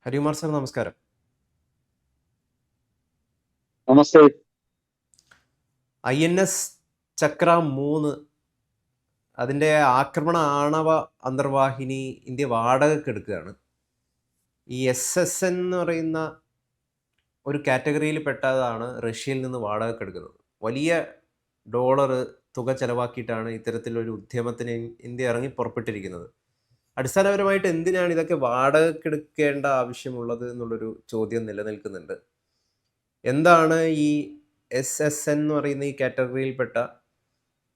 Harikumar sir, നമസ്കാരം. നമസ്തേ. INS ചക്ര 3 അതിൻ്റെ ആക്രമണ ആണവ അന്തർവാഹിനി ഇന്ത്യ വാടകയ്ക്കെടുക്കുകയാണ്. ഈ SSN എന്ന് പറയുന്ന ഒരു കാറ്റഗറിയിൽ പെട്ടതാണ് റഷ്യയിൽ നിന്ന് വാടകയ്ക്കെടുക്കുന്നത്. വലിയ ഡോളർ തുക ചെലവാക്കിയിട്ടാണ് ഇത്തരത്തിലൊരു ഉദ്യമത്തിന് ഇന്ത്യ ഇറങ്ങി പുറപ്പെട്ടിരിക്കുന്നത്. അടിസ്ഥാനപരമായിട്ട് എന്തിനാണ് ഇതൊക്കെ വാടകയ്ക്കെടുക്കേണ്ട ആവശ്യമുള്ളത് എന്നുള്ളൊരു ചോദ്യം നിലനിൽക്കുന്നുണ്ട്. എന്താണ് ഈ SSN എന്ന് പറയുന്ന ഈ കാറ്റഗറിയിൽപ്പെട്ട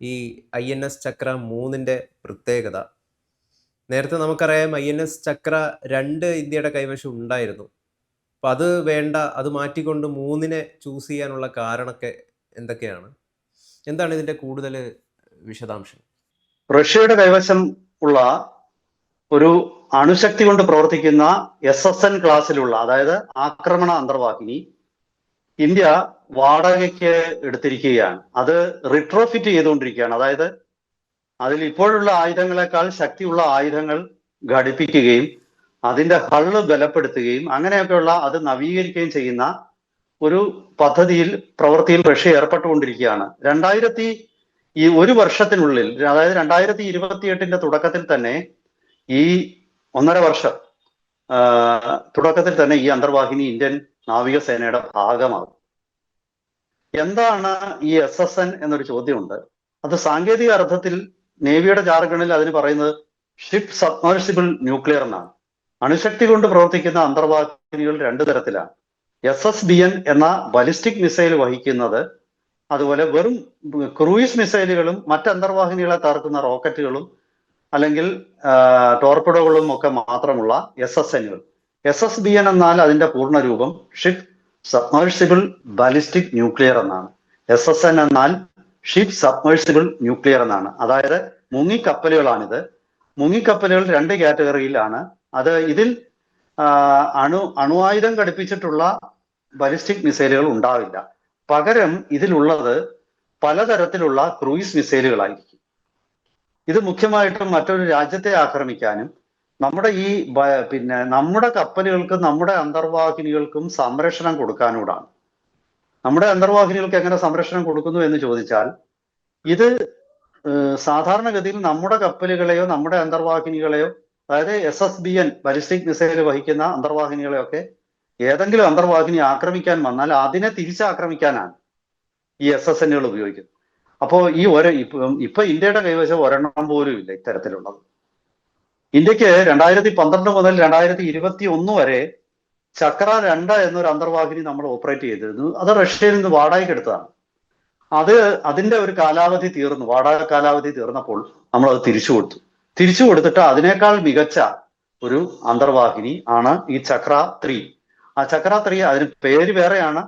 ഈ INS ചക്ര 3 പ്രത്യേകത? നേരത്തെ നമുക്കറിയാം INS ചക്ര 2 ഇന്ത്യയുടെ കൈവശം ഉണ്ടായിരുന്നു. അപ്പം അത് വേണ്ട, അത് മാറ്റിക്കൊണ്ട് 3 ചൂസ് ചെയ്യാനുള്ള കാരണമൊക്കെ എന്തൊക്കെയാണ്? എന്താണ് ഇതിൻ്റെ കൂടുതൽ വിശദാംശം? റഷ്യയുടെ കൈവശം ഉള്ള ഒരു അണുശക്തി കൊണ്ട് പ്രവർത്തിക്കുന്ന SSN ക്ലാസ്സിലുള്ള, അതായത് ആക്രമണ അന്തർവാഹിനി, ഇന്ത്യ വാടകയ്ക്ക് എടുത്തിരിക്കുകയാണ്. അത് റിട്രോഫിറ്റ് ചെയ്തുകൊണ്ടിരിക്കുകയാണ്. അതായത് അതിൽ ഇപ്പോഴുള്ള ആയുധങ്ങളെക്കാൾ ശക്തിയുള്ള ആയുധങ്ങൾ ഘടിപ്പിക്കുകയും അതിന്റെ ഹള്ള് ബലപ്പെടുത്തുകയും അങ്ങനെയൊക്കെയുള്ള അത് നവീകരിക്കുകയും ചെയ്യുന്ന ഒരു പ്രവൃത്തിയിൽ റഷ്യ ഏർപ്പെട്ടുകൊണ്ടിരിക്കുകയാണ്. ഒരു വർഷത്തിനുള്ളിൽ, അതായത് 2028 തുടക്കത്തിൽ തന്നെ, ഈ 1.5 വർഷം തുടക്കത്തിൽ തന്നെ ഈ അന്തർവാഹിനി ഇന്ത്യൻ നാവികസേനയുടെ ഭാഗമാകും. എന്താണ് ഈ SSN എന്നൊരു ചോദ്യമുണ്ട്. അത് സാങ്കേതിക അർത്ഥത്തിൽ നേവിയുടെ ജാർഗണിൽ അതിന് പറയുന്നത് ഷിപ്പ് സബ്മേഴ്സിബിൾ ന്യൂക്ലിയർ എന്നാണ്. അണുശക്തി കൊണ്ട് പ്രവർത്തിക്കുന്ന അന്തർവാഹിനികൾ 2 തരത്തിലാണ്. SSBN എന്ന ബലിസ്റ്റിക് മിസൈൽ വഹിക്കുന്നത്, അതുപോലെ വെറും ക്രൂയിസ് മിസൈലുകളും മറ്റ് അന്തർവാഹിനികളെ തകർക്കുന്ന റോക്കറ്റുകളും അല്ലെങ്കിൽ ടോർപിഡോകളും ഒക്കെ മാത്രമുള്ള SSNകൾ. SSBN എന്നാൽ അതിന്റെ പൂർണ്ണരൂപം ഷിപ്പ് സബ്മേഴ്സിബിൾ ബാലിസ്റ്റിക് ന്യൂക്ലിയർ എന്നാണ്. SSN എന്നാൽ ഷിപ്പ് സബ്മേഴ്സിബിൾ ന്യൂക്ലിയർ എന്നാണ്. അതായത് മുങ്ങിക്കപ്പലുകളാണിത്. മുങ്ങിക്കപ്പലുകൾ 2 കാറ്റഗറിയിലാണ്. ഇതിൽ അണുവായുധം ഘടിപ്പിച്ചിട്ടുള്ള ബാലിസ്റ്റിക് മിസൈലുകൾ ഉണ്ടാവില്ല. പകരം ഇതിലുള്ളത് പലതരത്തിലുള്ള ക്രൂയിസ് മിസൈലുകളായിരിക്കും. ഇത് മുഖ്യമായിട്ടും മറ്റൊരു രാജ്യത്തെ ആക്രമിക്കാനും നമ്മുടെ കപ്പലുകൾക്കും നമ്മുടെ അന്തർവാഹിനികൾക്കും സംരക്ഷണം കൊടുക്കാനൂടാണ്. നമ്മുടെ അന്തർവാഹിനികൾക്ക് എങ്ങനെ സംരക്ഷണം കൊടുക്കുന്നു എന്ന് ചോദിച്ചാൽ, ഇത് സാധാരണഗതിയിൽ നമ്മുടെ കപ്പലുകളെയോ നമ്മുടെ അന്തർവാഹിനികളെയോ, അതായത് SSBN ബാലിസ്റ്റിക് മിസൈൽ വഹിക്കുന്ന അന്തർവാഹിനികളെയൊക്കെ ഏതെങ്കിലും അന്തർവാഹിനി ആക്രമിക്കാൻ വന്നാൽ അതിനെ തിരിച്ചാക്രമിക്കാനാണ് ഈ SSNകൾ ഉപയോഗിക്കുന്നത്. അപ്പോൾ ഇപ്പൊ ഇന്ത്യയുടെ കൈവശം ഒരെണ്ണം പോലും ഇല്ല ഇത്തരത്തിലുള്ളത്. ഇന്ത്യക്ക് 2012 മുതൽ 2021 വരെ ചക്ര 2 എന്നൊരു അന്തർവാഹിനി നമ്മൾ ഓപ്പറേറ്റ് ചെയ്തിരുന്നു. അത് റഷ്യയിൽ നിന്ന് വാടകയ്ക്ക് എടുത്തതാണ്. അതിന്റെ ഒരു കാലാവധി തീർന്നു. വാടക കാലാവധി തീർന്നപ്പോൾ നമ്മൾ അത് തിരിച്ചു കൊടുത്തിട്ട് അതിനേക്കാൾ മികച്ച ഒരു അന്തർവാഹിനി ആണ് ഈ ചക്ര 3. ആ ചക്ര 3, അതിന് പേര് വേറെയാണ്.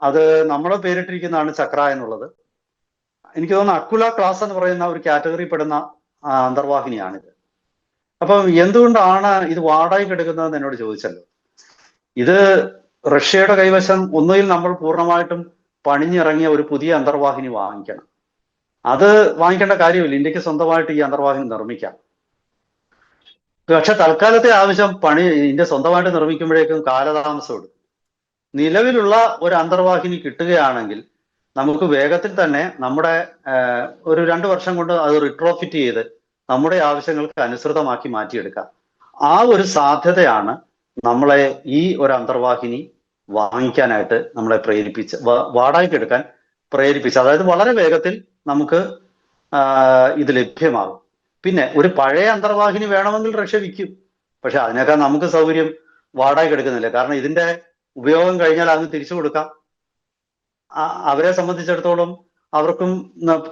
അത് നമ്മൾ പേരിട്ടിരിക്കുന്നതാണ് ചക്ര എന്നുള്ളത്. എനിക്ക് തോന്നുന്നു അക്കുല ക്ലാസ് എന്ന് പറയുന്ന ഒരു കാറ്റഗറി പെടുന്ന അന്തർവാഹിനിയാണിത്. അപ്പം എന്തുകൊണ്ടാണ് ഇത് വാടകയ്ക്ക് എടുക്കുന്നതെന്ന് എന്നോട് ചോദിച്ചല്ലോ. ഇത് റഷ്യയുടെ കൈവശം ഒന്നുകിൽ നമ്മൾ പൂർണ്ണമായിട്ടും പണിഞ്ഞിറങ്ങിയ ഒരു പുതിയ അന്തർവാഹിനി വാങ്ങിക്കണം. അത് വാങ്ങിക്കേണ്ട കാര്യമില്ല, ഇന്ത്യക്ക് സ്വന്തമായിട്ട് ഈ അന്തർവാഹിനി നിർമ്മിക്കാം. പക്ഷെ തൽക്കാലത്തെ ആവശ്യം ഇന്ത്യ സ്വന്തമായിട്ട് നിർമ്മിക്കുമ്പോഴേക്കും കാലതാമസം എടുക്കും. നിലവിലുള്ള ഒരു അന്തർവാഹിനി കിട്ടുകയാണെങ്കിൽ നമുക്ക് വേഗത്തിൽ തന്നെ നമ്മുടെ ഒരു 2 വർഷം കൊണ്ട് അത് റിട്രോഫിറ്റ് ചെയ്ത് നമ്മുടെ ആവശ്യങ്ങൾക്ക് അനുസൃതമാക്കി മാറ്റിയെടുക്കാം. ആ ഒരു സാധ്യതയാണ് നമ്മളെ ഈ ഒരു അന്തർവാഹിനി വാങ്ങിക്കാനായിട്ട് നമ്മളെ വാടകയ്ക്ക് എടുക്കാൻ പ്രേരിപ്പിച്ച. അതായത് വളരെ വേഗത്തിൽ നമുക്ക് ഇത് ലഭ്യമാകും. പിന്നെ ഒരു പഴയ അന്തർവാഹിനി വേണമെങ്കിൽ റഷ്യ വിൽക്കും. പക്ഷെ അതിനേക്കാൾ നമുക്ക് സൗകര്യം വാടകയ്ക്ക് എടുക്കുന്നില്ല. കാരണം ഇതിന്റെ ഉപയോഗം കഴിഞ്ഞാൽ അത് തിരിച്ചു കൊടുക്കാം. അവരെ സംബന്ധിച്ചിടത്തോളം അവർക്കും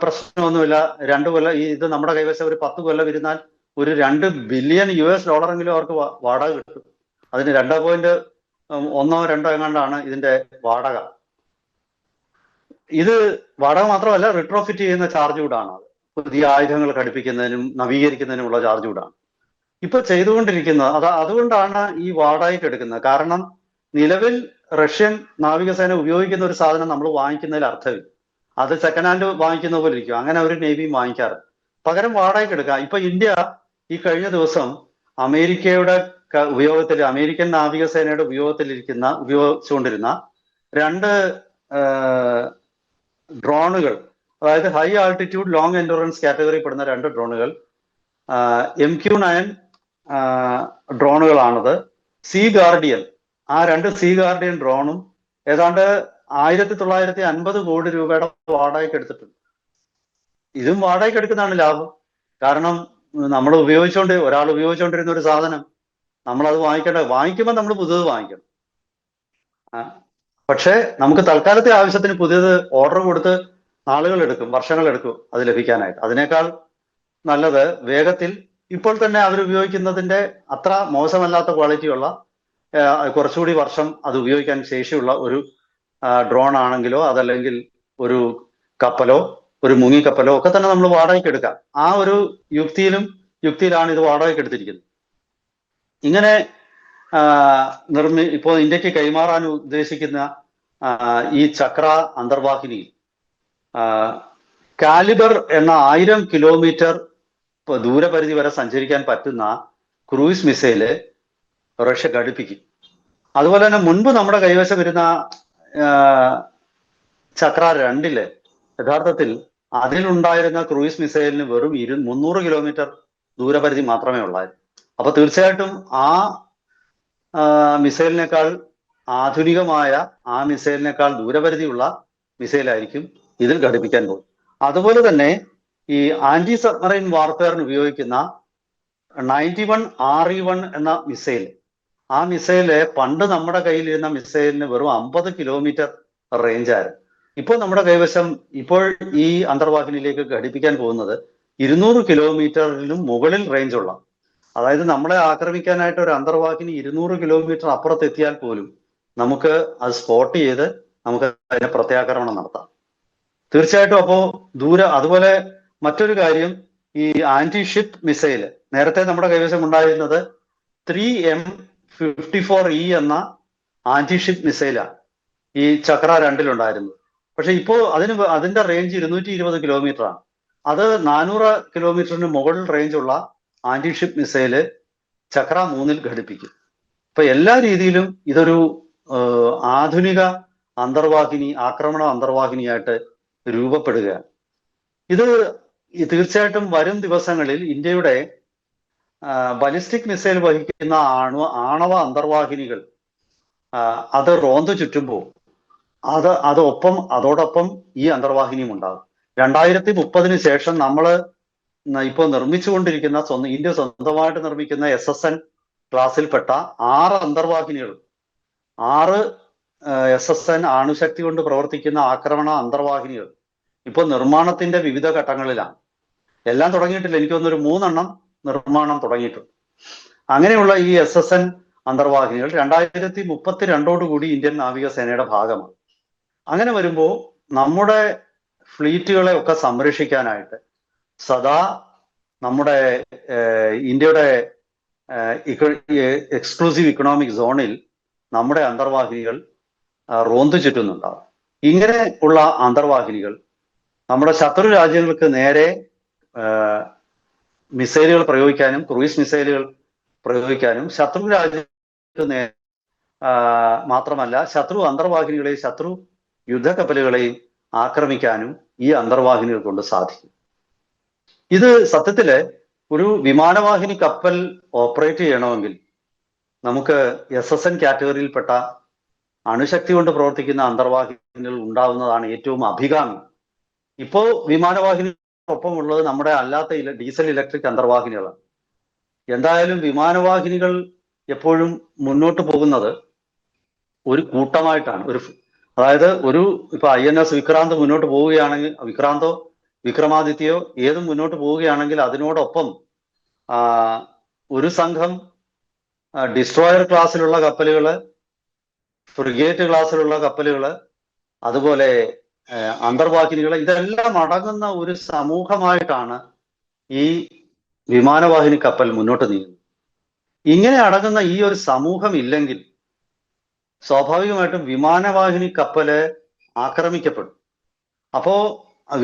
പ്രശ്നമൊന്നുമില്ല. 2 കൊല്ലം ഇത് നമ്മുടെ കൈവശം ഒരു 10 കൊല്ലം ഇരുന്നാൽ ഒരു $2 ബില്യൺ അവർക്ക് വാടക കിട്ടും. അതിന് 2.1 2 എങ്ങാണ്ടാണ് ഇതിന്റെ വാടക. ഇത് വാടക മാത്രമല്ല, റിട്രോഫിറ്റ് ചെയ്യുന്ന ചാർജ് കൂടാണ്. പുതിയ ആയുധങ്ങൾ ഘടിപ്പിക്കുന്നതിനും നവീകരിക്കുന്നതിനുമുള്ള ചാർജ് കൂടാണ് ഇപ്പൊ ചെയ്തുകൊണ്ടിരിക്കുന്നത്. അതുകൊണ്ടാണ് ഈ വാടകയ്ക്ക് എടുക്കുന്നത്. കാരണം നിലവിൽ റഷ്യൻ നാവികസേന ഉപയോഗിക്കുന്ന ഒരു സാധനം നമ്മൾ വാങ്ങിക്കുന്നതിൽ അർത്ഥമില്ല. അത് സെക്കൻഡ് ഹാൻഡ് വാങ്ങിക്കുന്ന പോലെ ഇരിക്കും. അങ്ങനെ ഒരു നേവിയും വാങ്ങിക്കാറ്. പകരം വാടകയ്ക്ക് എടുക്കാം. ഇപ്പൊ ഇന്ത്യ ഈ കഴിഞ്ഞ ദിവസം അമേരിക്കയുടെ ഉപയോഗത്തിൽ അമേരിക്കൻ നാവികസേനയുടെ ഉപയോഗിച്ചുകൊണ്ടിരുന്ന 2 ഡ്രോണുകൾ, അതായത് high altitude long endurance category പെടുന്ന 2 ഡ്രോണുകൾ MQ-9 ഡ്രോണുകളാണത്. സീ ഗാർഡിയൻ, ആ 2 സീ ഗാർഡിയൻ ഡ്രോണും ഏതാണ്ട് 1950 കോടി രൂപയുടെ വാടകയ്ക്ക് എടുത്തിട്ടുണ്ട്. ഇതും വാടകയ്ക്ക് എടുക്കുന്നതാണ് ലാഭം. കാരണം നമ്മൾ ഒരാൾ ഉപയോഗിച്ചുകൊണ്ടിരുന്ന ഒരു സാധനം നമ്മളത് വാങ്ങിക്കുമ്പോൾ നമ്മൾ പുതിയത് വാങ്ങിക്കണം. പക്ഷേ നമുക്ക് തൽക്കാലത്തെ ആവശ്യത്തിന് പുതിയത് ഓർഡർ കൊടുത്ത് നാളുകൾ എടുക്കും, വർഷങ്ങൾ എടുക്കും അത് ലഭിക്കാനായിട്ട്. അതിനേക്കാൾ നല്ലത് വേഗത്തിൽ ഇപ്പോൾ തന്നെ അവരുപയോഗിക്കുന്നതിന്റെ അത്ര മോശമല്ലാത്ത ക്വാളിറ്റിയുള്ള കുറച്ചുകൂടി വർഷം അത് ഉപയോഗിക്കാൻ ശേഷിയുള്ള ഒരു ഡ്രോൺ ആണെങ്കിലോ അതല്ലെങ്കിൽ ഒരു കപ്പലോ ഒരു മുങ്ങിക്കപ്പലോ ഒക്കെ തന്നെ നമ്മൾ വാടകയ്ക്ക് എടുക്കാം. ആ ഒരു യുക്തിയിലാണ് ഇത് വാടകയ്ക്ക് എടുത്തിരിക്കുന്നത്. ഇങ്ങനെ ഇപ്പോൾ ഇന്ത്യക്ക് കൈമാറാൻ ഉദ്ദേശിക്കുന്ന ഈ ചക്ര അന്തർവാഹിനി കാലിബർ എന്ന 1000 കിലോമീറ്റർ ദൂരപരിധി വരെ സഞ്ചരിക്കാൻ പറ്റുന്ന ക്രൂയിസ് മിസൈല് റഷ്യ ഘടിപ്പിക്കും. അതുപോലെ തന്നെ മുൻപ് നമ്മുടെ കൈവശം വരുന്ന ചക്ര 2 യഥാർത്ഥത്തിൽ അതിലുണ്ടായിരുന്ന ക്രൂയിസ് മിസൈലിന് വെറും 300 കിലോമീറ്റർ ദൂരപരിധി മാത്രമേ ഉള്ളായിരുന്നു. അപ്പൊ തീർച്ചയായിട്ടും ആ മിസൈലിനേക്കാൾ ആധുനികമായ ആ മിസൈലിനേക്കാൾ ദൂരപരിധിയുള്ള മിസൈലായിരിക്കും ഇതിൽ ഘടിപ്പിക്കാൻ പോകും. അതുപോലെ തന്നെ ഈ ആന്റി സബ്മറൈൻ വാർഫെയറിന് ഉപയോഗിക്കുന്ന 91 RE-1 എന്ന മിസൈൽ, ആ മിസൈല് പണ്ട് നമ്മുടെ കയ്യിലിരുന്ന മിസൈലിന് വെറും 50 കിലോമീറ്റർ റേഞ്ചായിരുന്നു. ഇപ്പോൾ നമ്മുടെ കൈവശം ഇപ്പോൾ ഈ അന്തർവാഹിനിയിലേക്ക് ഘടിപ്പിക്കാൻ പോകുന്നത് 200 കിലോമീറ്ററിലും മുകളിൽ റേഞ്ചുള്ള, അതായത് നമ്മളെ ആക്രമിക്കാനായിട്ട് ഒരു അന്തർവാഹിനി 200 കിലോമീറ്റർ അപ്പുറത്തെത്തിയാൽ പോലും നമുക്ക് അത് സ്പോട്ട് ചെയ്ത് നമുക്ക് അതിനെ പ്രത്യാക്രമണം നടത്താം. തീർച്ചയായിട്ടും അപ്പോ അതുപോലെ മറ്റൊരു കാര്യം, ഈ ആന്റി ഷിപ്പ് മിസൈൽ നേരത്തെ നമ്മുടെ കൈവശം ഉണ്ടായിരുന്നത് 3M54E എന്ന ആന്റി ഷിപ്പ് മിസൈലാണ് ഈ ചക്ര 2 പക്ഷെ ഇപ്പോ അതിന്റെ റേഞ്ച് 220 കിലോമീറ്റർ ആണ്. അത് 400 കിലോമീറ്ററിന് മുകളിൽ റേഞ്ചുള്ള ആന്റി ഷിപ്പ് മിസൈല് ചക്ര 3 ഘടിപ്പിക്കും. ഇപ്പൊ എല്ലാ രീതിയിലും ഇതൊരു ആധുനിക ആക്രമണ അന്തർവാഹിനിയായിട്ട് രൂപപ്പെടുകയാണ്. ഇത് തീർച്ചയായിട്ടും വരും ദിവസങ്ങളിൽ ഇന്ത്യയുടെ ബലിസ്റ്റിക് മിസൈൽ വഹിക്കുന്ന ആണവ അന്തർവാഹിനികൾ അത് റോന്തു ചുറ്റുമ്പോൾ അതോടൊപ്പം ഈ അന്തർവാഹിനിയും ഉണ്ടാകും. 2030 ശേഷം നമ്മൾ ഇപ്പോൾ നിർമ്മിച്ചുകൊണ്ടിരിക്കുന്ന ഇന്ത്യ സ്വന്തമായിട്ട് നിർമ്മിക്കുന്ന SSN ക്ലാസ്സിൽപ്പെട്ട 6 അന്തർവാഹിനികൾ, 6 SSN അണുശക്തി കൊണ്ട് പ്രവർത്തിക്കുന്ന ആക്രമണ അന്തർവാഹിനികൾ ഇപ്പോൾ നിർമ്മാണത്തിന്റെ വിവിധ ഘട്ടങ്ങളിലാണ്. എല്ലാം തുടങ്ങിയിട്ടില്ല, എനിക്ക് തോന്നുന്നു 3 എണ്ണം നിർമ്മാണം തുടങ്ങിയിട്ടുണ്ട്. അങ്ങനെയുള്ള ഈ SSN അന്തർവാഹിനികൾ 2032 ഇന്ത്യൻ നാവികസേനയുടെ ഭാഗമാണ്. അങ്ങനെ വരുമ്പോൾ നമ്മുടെ ഫ്ലീറ്റുകളെ ഒക്കെ സംരക്ഷിക്കാനായിട്ട് സദാ നമ്മുടെ ഇന്ത്യയുടെ എക്സ്ക്ലൂസീവ് ഇക്കണോമിക് സോണിൽ നമ്മുടെ അന്തർവാഹിനികൾ റോന്തു ചുറ്റുന്നുണ്ടാവും. ഇങ്ങനെ ഉള്ള അന്തർവാഹിനികൾ നമ്മുടെ ശത്രു രാജ്യങ്ങൾക്ക് നേരെ മിസൈലുകൾ പ്രയോഗിക്കാനും ക്രൂയിസ് മിസൈലുകൾ പ്രയോഗിക്കാനും ശത്രു രാജ്യങ്ങൾക്ക് നേരെ മാത്രമല്ല ശത്രു അന്തർവാഹിനികളെയും ശത്രു യുദ്ധക്കപ്പലുകളെയും ആക്രമിക്കാനും ഈ അന്തർവാഹിനികൾ കൊണ്ട് സാധിക്കും. ഇത് സത്യത്തില് ഒരു വിമാനവാഹിനി കപ്പൽ ഓപ്പറേറ്റ് ചെയ്യണമെങ്കിൽ നമുക്ക് SSN കാറ്റഗറിയിൽപ്പെട്ട അണുശക്തി കൊണ്ട് പ്രവർത്തിക്കുന്ന അന്തർവാഹിനികൾ ഉണ്ടാവുന്നതാണ് ഏറ്റവും അഭികാമ്യം. ഇപ്പോൾ വിമാനവാഹിനിക്കൊപ്പം ഉള്ളത് നമ്മുടെ അല്ലാത്ത ഡീസൽ ഇലക്ട്രിക് അന്തർവാഹിനികളാണ്. എന്തായാലും വിമാനവാഹിനികൾ എപ്പോഴും മുന്നോട്ട് പോകുന്നത് ഒരു കൂട്ടമായിട്ടാണ്. അതായത് ഇപ്പൊ INS വിക്രാന്ത് മുന്നോട്ട് പോവുകയാണെങ്കിൽ, വിക്രമാദിത്യയോ ഏതും മുന്നോട്ട് പോവുകയാണെങ്കിൽ അതിനോടൊപ്പം ഒരു സംഘം ഡിസ്ട്രോയർ ക്ലാസ്സിലുള്ള കപ്പലുകള്, ഫ്രിഗേറ്റ് ക്ലാസ്സിലുള്ള കപ്പലുകള്, അതുപോലെ അന്തർവാഹിനികൾ, ഇതെല്ലാം അടങ്ങുന്ന ഒരു സമൂഹമായിട്ടാണ് ഈ വിമാനവാഹിനി കപ്പൽ മുന്നോട്ട് നീങ്ങുന്നത്. ഇങ്ങനെ അടങ്ങുന്ന ഈ ഒരു സമൂഹം ഇല്ലെങ്കിൽ സ്വാഭാവികമായിട്ടും വിമാനവാഹിനി കപ്പല് ആക്രമിക്കപ്പെടും. അപ്പോ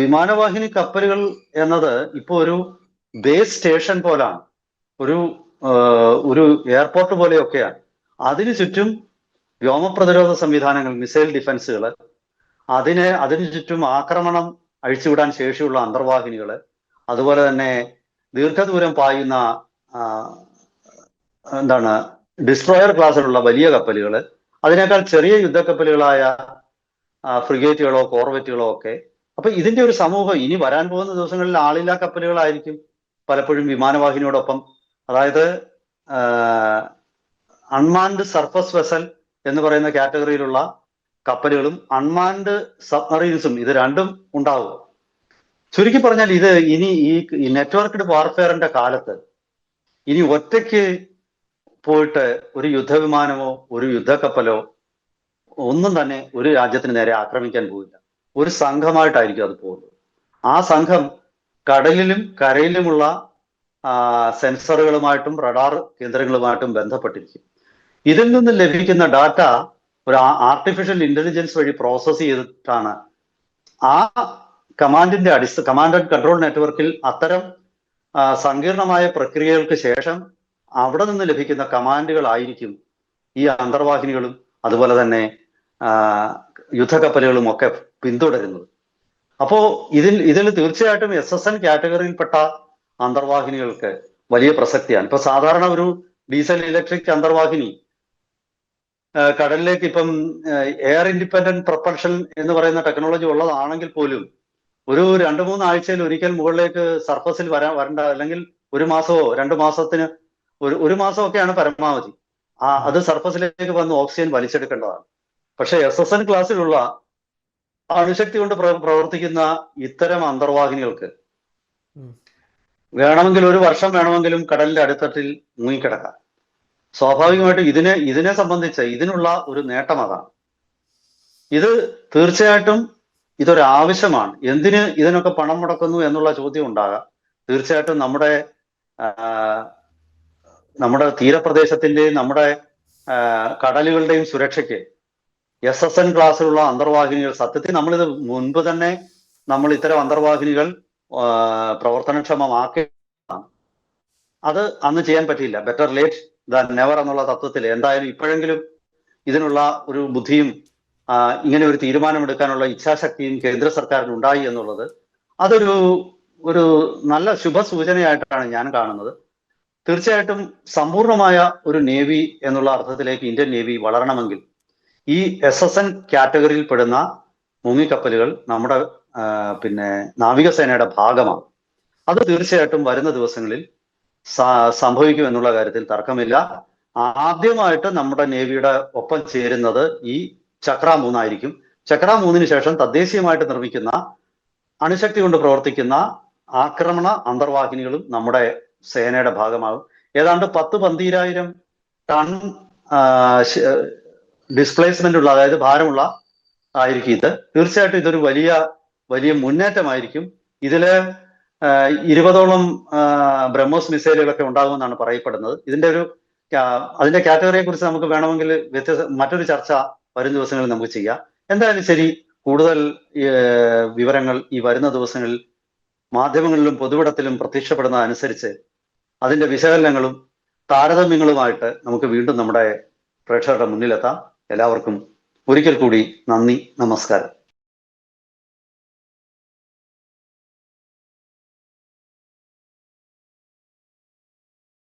വിമാനവാഹിനി കപ്പലുകൾ എന്നത് ഇപ്പോൾ ഒരു ബേസ് സ്റ്റേഷൻ പോലാണ്, ഒരു ഒരു എയർപോർട്ട് പോലെയൊക്കെയാണ്. അതിനു ചുറ്റും വ്യോമപ്രതിരോധ സംവിധാനങ്ങൾ, മിസൈൽ ഡിഫൻസുകൾ, അതിനു ചുറ്റും ആക്രമണം അഴിച്ചുവിടാൻ ശേഷിയുള്ള അന്തർവാഹിനികൾ, അതുപോലെ തന്നെ ദീർഘദൂരം പായുന്ന ഡിസ്ട്രോയർ ക്ലാസ്സിലുള്ള വലിയ കപ്പലുകൾ, അതിനേക്കാൾ ചെറിയ യുദ്ധക്കപ്പലുകളായ ഫ്രിഗേറ്റുകളോ കോർവെറ്റുകളോ ഒക്കെ. അപ്പൊ ഇതിന്റെ ഒരു സമൂഹം ഇനി വരാൻ പോകുന്ന ദിവസങ്ങളിൽ ആളില്ലാ കപ്പലുകളായിരിക്കും പലപ്പോഴും വിമാനവാഹിനിയോടൊപ്പം. അതായത് അൺമാൻഡ് സർഫസ് വെസൽ എന്ന് പറയുന്ന കാറ്റഗറിയിലുള്ള കപ്പലുകളും അൺമാൻഡ് സബ്മറീൻസും, ഇത് രണ്ടും ഉണ്ടാവുക. ചുരുക്കി പറഞ്ഞാൽ ഇത് ഇനി ഈ നെറ്റ്വർക്ക്ഡ് വാർഫെയറിന്റെ കാലത്ത് ഇനി ഒറ്റയ്ക്ക് പോയിട്ട് ഒരു യുദ്ധവിമാനമോ ഒരു യുദ്ധക്കപ്പലോ ഒന്നും തന്നെ ഒരു രാജ്യത്തിന് നേരെ ആക്രമിക്കാൻ പോവില്ല. ഒരു സംഘമായിട്ടായിരിക്കും അത് പോകുന്നത്. ആ സംഘം കടലിലും കരയിലുമുള്ള സെൻസറുകളുമായിട്ടും റഡാർ കേന്ദ്രങ്ങളുമായിട്ടും ബന്ധപ്പെട്ടിരിക്കും. ഇതിൽ നിന്ന് ലഭിക്കുന്ന ഡാറ്റ ഒരു ആർട്ടിഫിഷ്യൽ ഇന്റലിജൻസ് വഴി പ്രോസസ് ചെയ്തിട്ടാണ് ആ കമാൻഡ് ആൻഡ് കൺട്രോൾ നെറ്റ്വർക്കിൽ അത്തരം സങ്കീർണമായ പ്രക്രിയകൾക്ക് ശേഷം അവിടെ നിന്ന് ലഭിക്കുന്ന കമാൻഡുകളായിരിക്കും ഈ അന്തർവാഹിനികളും അതുപോലെ തന്നെ യുദ്ധക്കപ്പലുകളും ഒക്കെ പിന്തുടരുന്നത്. അപ്പോ ഇതിൽ തീർച്ചയായിട്ടും SSN കാറ്റഗറിയിൽപ്പെട്ട അന്തർവാഹിനികൾക്ക് വലിയ പ്രസക്തിയാണ്. ഇപ്പൊ സാധാരണ ഒരു ഡീസൽ ഇലക്ട്രിക് അന്തർവാഹിനി കടലിലേക്ക് ഇപ്പം എയർ ഇൻഡിപെൻഡന്റ് പ്രൊപ്പൽഷൻ എന്ന് പറയുന്ന ടെക്നോളജി ഉള്ളതാണെങ്കിൽ പോലും ഒരു 2-3 ആഴ്ചയിൽ ഒരിക്കൽ മുകളിലേക്ക് സർഫസിൽ വരേണ്ട, അല്ലെങ്കിൽ ഒരു മാസമോ 2 മാസത്തിന് ഒരു മാസമൊക്കെയാണ് പരമാവധി. അത് സർഫസിലേക്ക് വന്ന് ഓക്സിജൻ വലിച്ചെടുക്കേണ്ടതാണ്. പക്ഷെ SSN ക്ലാസ്സിലുള്ള അണുശക്തി കൊണ്ട് പ്രവർത്തിക്കുന്ന ഇത്തരം അന്തർവാഹിനികൾക്ക് വേണമെങ്കിൽ ഒരു വർഷം വേണമെങ്കിലും കടലിന്റെ അടിത്തട്ടിൽ മുങ്ങിക്കിടക്കാം. സ്വാഭാവികമായിട്ടും ഇതിനെ സംബന്ധിച്ച് ഇതിനുള്ള ഒരു നേട്ടം അതാണ്. ഇത് തീർച്ചയായിട്ടും ഇതൊരു ആവശ്യമാണ്. എന്തിന് ഇതിനൊക്കെ പണം മുടക്കുന്നു എന്നുള്ള ചോദ്യം ഉണ്ടാകാം. തീർച്ചയായിട്ടും നമ്മുടെ തീരപ്രദേശത്തിന്റെയും നമ്മുടെ കടലുകളുടെയും സുരക്ഷയ്ക്ക് SSN ക്ലാസ്സിലുള്ള അന്തർവാഹിനികൾ, സത്യത്തിൽ നമ്മളിത് മുൻപ് തന്നെ നമ്മൾ ഇത്തരം അന്തർവാഹിനികൾ പ്രവർത്തനക്ഷമമാക്കി, അത് അന്ന് ചെയ്യാൻ പറ്റിയില്ല. ബെറ്റർ ലേറ്റ് ദാൻ നെവർ എന്നുള്ള തത്വത്തിൽ എന്തായാലും ഇപ്പോഴെങ്കിലും ഇതിനുള്ള ഒരു ബുദ്ധിയും ഇങ്ങനെ ഒരു തീരുമാനമെടുക്കാനുള്ള ഇച്ഛാശക്തിയും കേന്ദ്ര സർക്കാരിന് ഉണ്ടായി എന്നുള്ളത് ഒരു നല്ല ശുഭസൂചനയായിട്ടാണ് ഞാൻ കാണുന്നത്. തീർച്ചയായിട്ടും സമ്പൂർണമായ ഒരു നേവി എന്നുള്ള അർത്ഥത്തിലേക്ക് ഇന്ത്യൻ നേവി വളരണമെങ്കിൽ ഈ SSN കാറ്റഗറിയിൽ പെടുന്ന മുങ്ങിക്കപ്പലുകൾ നമ്മുടെ നാവികസേനയുടെ ഭാഗമാണ്. അത് തീർച്ചയായിട്ടും വരുന്ന ദിവസങ്ങളിൽ സംഭവിക്കും എന്നുള്ള കാര്യത്തിൽ തർക്കമില്ല. ആദ്യമായിട്ട് നമ്മുടെ നേവിയുടെ ഒപ്പം ചേരുന്നത് ഈ ചക്ര 3 ആയിരിക്കും. ചക്ര 3-ന് ശേഷം തദ്ദേശീയമായിട്ട് നിർമ്മിക്കുന്ന അണുശക്തി കൊണ്ട് പ്രവർത്തിക്കുന്ന ആക്രമണ അന്തർവാഹിനികളും നമ്മുടെ സേനയുടെ ഭാഗമാകും. ഏതാണ്ട് 10-12,000 ടൺ ഡിസ്പ്ലേസ്മെന്റ് ഉള്ള, അതായത് ഭാരമുള്ള ആയിരിക്കും ഇത്. തീർച്ചയായിട്ടും ഇതൊരു വലിയ മുന്നേറ്റമായിരിക്കും. ഇതില് 20ഓളം ബ്രഹ്മോസ് മിസൈലുകളൊക്കെ ഉണ്ടാകുമെന്നാണ് പറയപ്പെടുന്നത്. അതിന്റെ കാറ്റഗറിയെ കുറിച്ച് നമുക്ക് വേണമെങ്കിൽ മറ്റൊരു ചർച്ച വരും ദിവസങ്ങളിൽ നമുക്ക് ചെയ്യാം. എന്തായാലും ശരി, കൂടുതൽ വിവരങ്ങൾ ഈ വരുന്ന ദിവസങ്ങളിൽ മാധ്യമങ്ങളിലും പൊതുവിടത്തിലും പ്രത്യക്ഷപ്പെടുന്നതനുസരിച്ച് അതിന്റെ വിശകലനങ്ങളും താരതമ്യങ്ങളുമായിട്ട് നമുക്ക് വീണ്ടും നമ്മുടെ പ്രേക്ഷകരുടെ മുന്നിലെത്താം. എല്ലാവർക്കും ഒരിക്കൽ കൂടി നന്ദി, നമസ്കാരം.